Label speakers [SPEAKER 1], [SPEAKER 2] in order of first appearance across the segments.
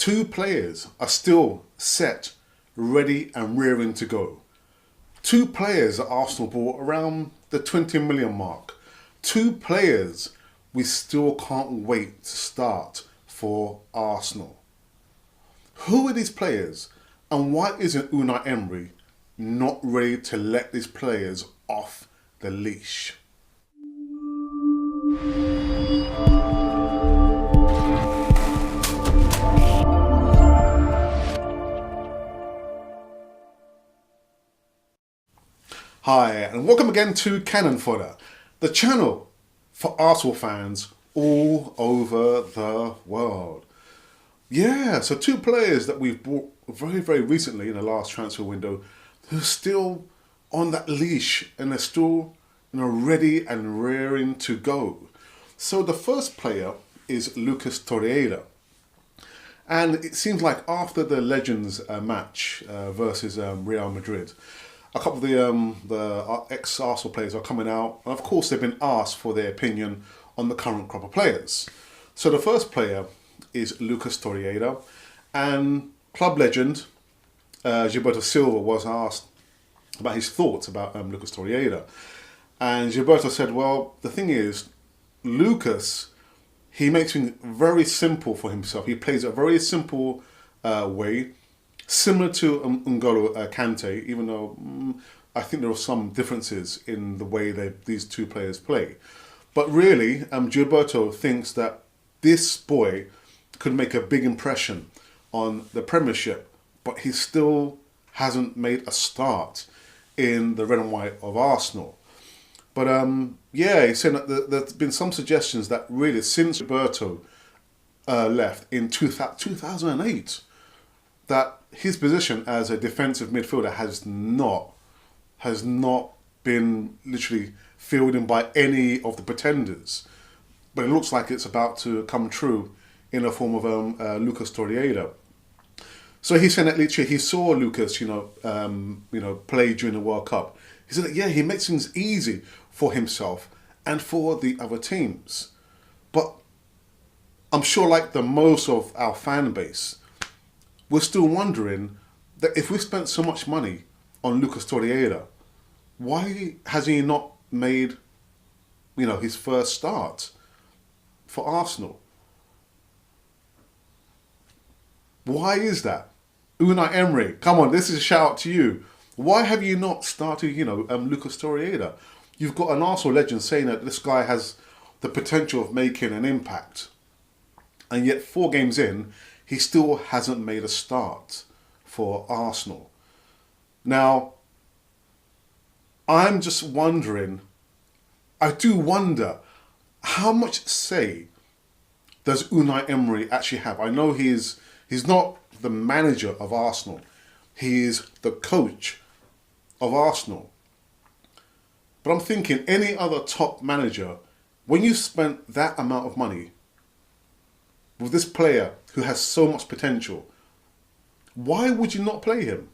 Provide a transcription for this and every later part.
[SPEAKER 1] two players are still set, ready and rearing to go. Two players that Arsenal bought around the 20 million mark. Two players we still can't wait to start for Arsenal. Who are these players, and why isn't Unai Emery not ready to let these players off the leash? Hi, and welcome again to Cannon Fodder, the channel for Arsenal fans all over the world. Yeah, so two players that we've bought very, very recently in the last transfer window who are still on that leash and they're still ready and rearing to go. So the first player is Lucas Torreira. And it seems like after the Legends match versus Real Madrid, a couple of the ex-Arsenal players are coming out, and of course they've been asked for their opinion on the current crop of players. So the first player is Lucas Torreira, and club legend Gilberto Silva was asked about his thoughts about Lucas Torreira, and Gilberto said, well, the thing is, Lucas, he makes things very simple for himself. He plays a very simple way, similar to N'Golo Kante, even though I think there are some differences in the way these two players play. But really, Gilberto thinks that this boy could make a big impression on the Premiership, but he still hasn't made a start in the red and white of Arsenal. But yeah, he said that there's been some suggestions that really since Gilberto left in 2008, that his position as a defensive midfielder has not been literally filled in by any of the pretenders. But it looks like it's about to come true in the form of Lucas Torreira. So he said that literally he saw Lucas, play during the World Cup. He said that, yeah, he makes things easy for himself and for the other teams. But I'm sure, like the most of our fan base, we're still wondering that if we spent so much money on Lucas Torreira, why has he not made, his first start for Arsenal? Why is that? Unai Emery, come on, this is a shout out to you. Why have you not started, Lucas Torreira? You've got an Arsenal legend saying that this guy has the potential of making an impact. And yet 4 games in, he still hasn't made a start for Arsenal. Now, I'm just wondering, I do wonder, how much say does Unai Emery actually have? I know he's not the manager of Arsenal. He is the coach of Arsenal. But I'm thinking any other top manager, when you spent that amount of money with this player who has so much potential, why would you not play him?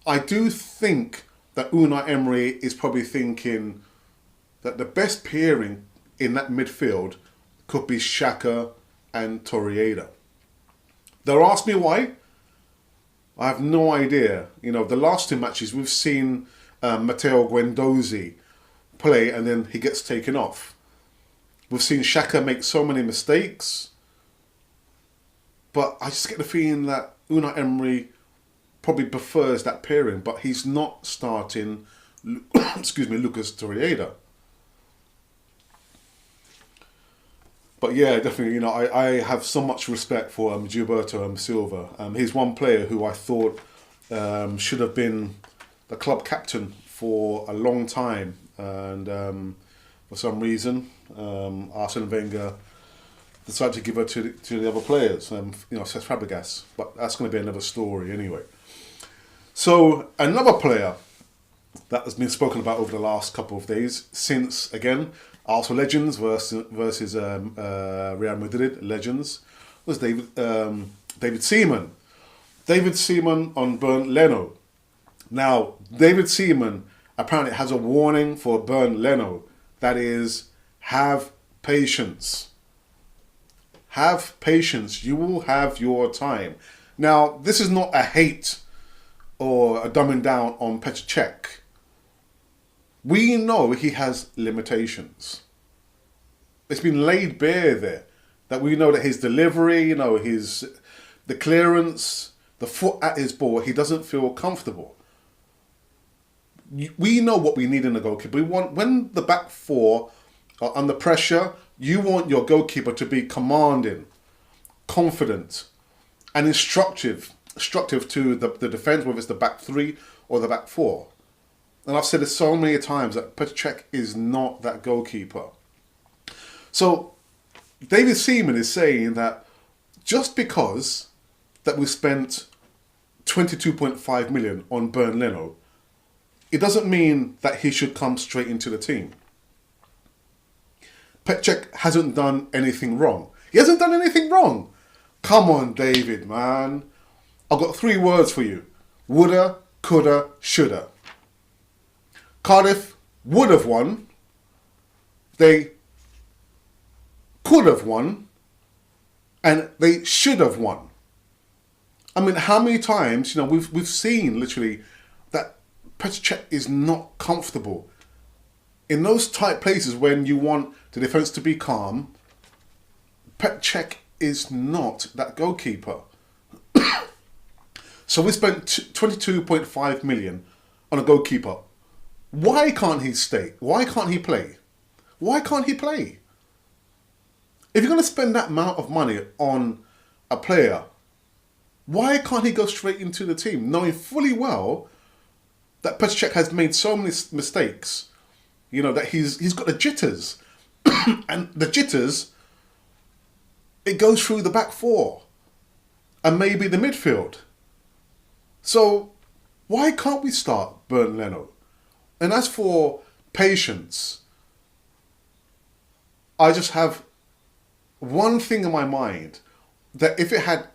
[SPEAKER 1] I do think that Unai Emery is probably thinking that the best pairing in that midfield could be Xhaka and Torreira. They'll ask me why. I have no idea. The last 2 matches we've seen Matteo Guendouzi play and then he gets taken off. We've seen Xhaka make so many mistakes. But I just get the feeling that Unai Emery probably prefers that pairing, but he's not starting, Lucas Torreira. But yeah, definitely, I have so much respect for Gilberto Silva. He's one player who I thought should have been the club captain for a long time. And for some reason, Arsene Wenger decided to give her to the other players, Cesc Fabregas. But that's going to be another story anyway. So another player that has been spoken about over the last couple of days, since, again, Arsenal legends versus Real Madrid legends, was David Seaman. David Seaman on Bernd Leno. Now, David Seaman apparently has a warning for Bernd Leno. That is, have patience. Have patience. You will have your time. Now, this is not a hate or a dumbing down on Petr Cech. We know he has limitations. It's been laid bare there that we know that his delivery, the clearance, the foot at his ball, he doesn't feel comfortable. We know what we need in a goalkeeper. We want, when the back four are under pressure, you want your goalkeeper to be commanding, confident, and instructive to the defence, whether it's the back three or the back four. And I've said this so many times that Petr Cech is not that goalkeeper. So David Seaman is saying that just because that we spent 22.5 million on Bernd Leno, it doesn't mean that he should come straight into the team. Petr Cech hasn't done anything wrong. He hasn't done anything wrong. Come on, David, man. I've got 3 words for you. Woulda, coulda, shoulda. Cardiff would have won. They could have won. And they should have won. I mean, how many times, we've seen literally that Petr Cech is not comfortable. In those tight places when you want the defence to be calm, Petr Cech is not that goalkeeper. So we spent 22.5 million on a goalkeeper. Why can't he stay? Why can't he play? Why can't he play? If you're going to spend that amount of money on a player, why can't he go straight into the team, knowing fully well that Petr Cech has made so many mistakes, that he's got the jitters. And the jitters, it goes through the back four and maybe the midfield. So why can't we start Bernd Leno? And as for patience, I just have one thing in my mind, that if it had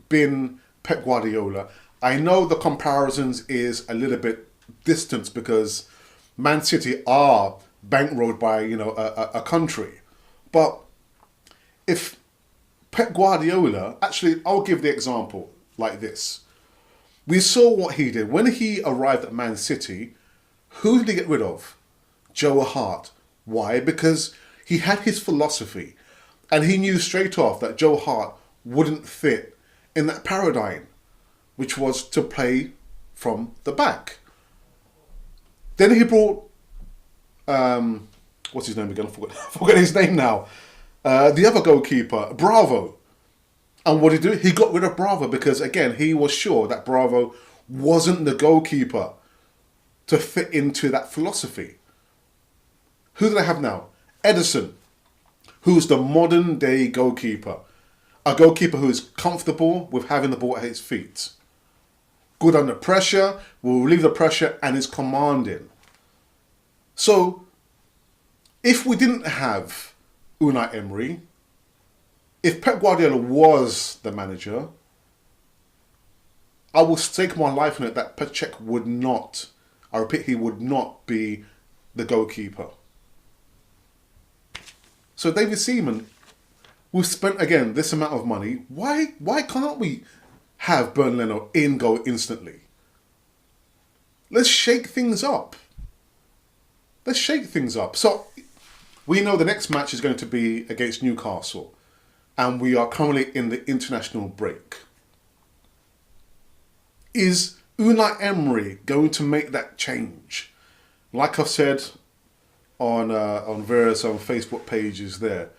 [SPEAKER 1] been Pep Guardiola, I know the comparisons is a little bit distant because Man City are bankrolled by a country. But if Pep Guardiola, actually I'll give the example like this. We saw what he did. When he arrived at Man City, who did he get rid of? Joe Hart. Why? Because he had his philosophy and he knew straight off that Joe Hart wouldn't fit in that paradigm, which was to play from the back. Then he brought, what's his name again? I forget his name now. The other goalkeeper, Bravo. And what did he do? He got rid of Bravo because, again, he was sure that Bravo wasn't the goalkeeper to fit into that philosophy. Who do they have now? Ederson, who's the modern day goalkeeper. A goalkeeper who is comfortable with having the ball at his feet. Good under pressure, will relieve the pressure and is commanding. So, if we didn't have Unai Emery, if Pep Guardiola was the manager, I will stake my life on it that Petr Cech would not, I repeat, he would not be the goalkeeper. So David Seaman, we've spent, again, this amount of money. Why can't we have Bernd Leno in goal instantly? Let's shake things up. Let's shake things up. So we know the next match is going to be against Newcastle. And we are currently in the international break. Is Unai Emery going to make that change? Like I've said on various Facebook pages there,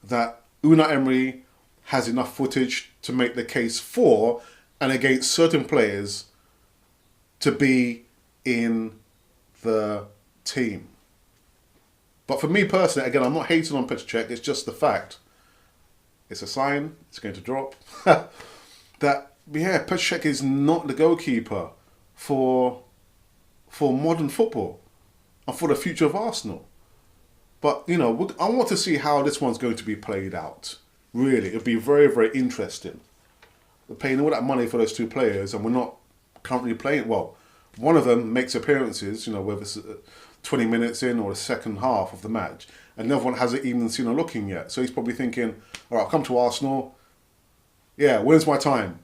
[SPEAKER 1] that Unai Emery has enough footage to make the case for and against certain players to be in the team. But for me personally, again, I'm not hating on Petr Cech, it's just the fact. It's a sign, it's going to drop. That, yeah, Petr Cech is not the goalkeeper for modern football and for the future of Arsenal. But, I want to see how this one's going to be played out. Really, it'll be very, very interesting. We're paying all that money for those 2 players and we're not currently playing. Well, one of them makes appearances, whether it's 20 minutes in or the second half of the match, and the other one hasn't even seen a look in yet. So he's probably thinking, all right, I'll come to Arsenal. Yeah, when's my time?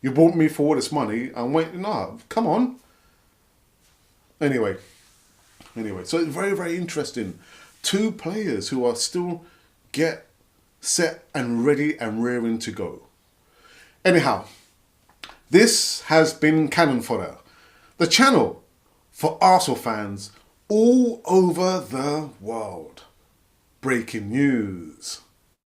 [SPEAKER 1] You bought me for all this money. I'm waiting. No, come on. Anyway, so it's very, very interesting. Two players who are still get set and ready and rearing to go. Anyhow, this has been Cannon Fodder, the channel for Arsenal fans all over the world. Breaking news.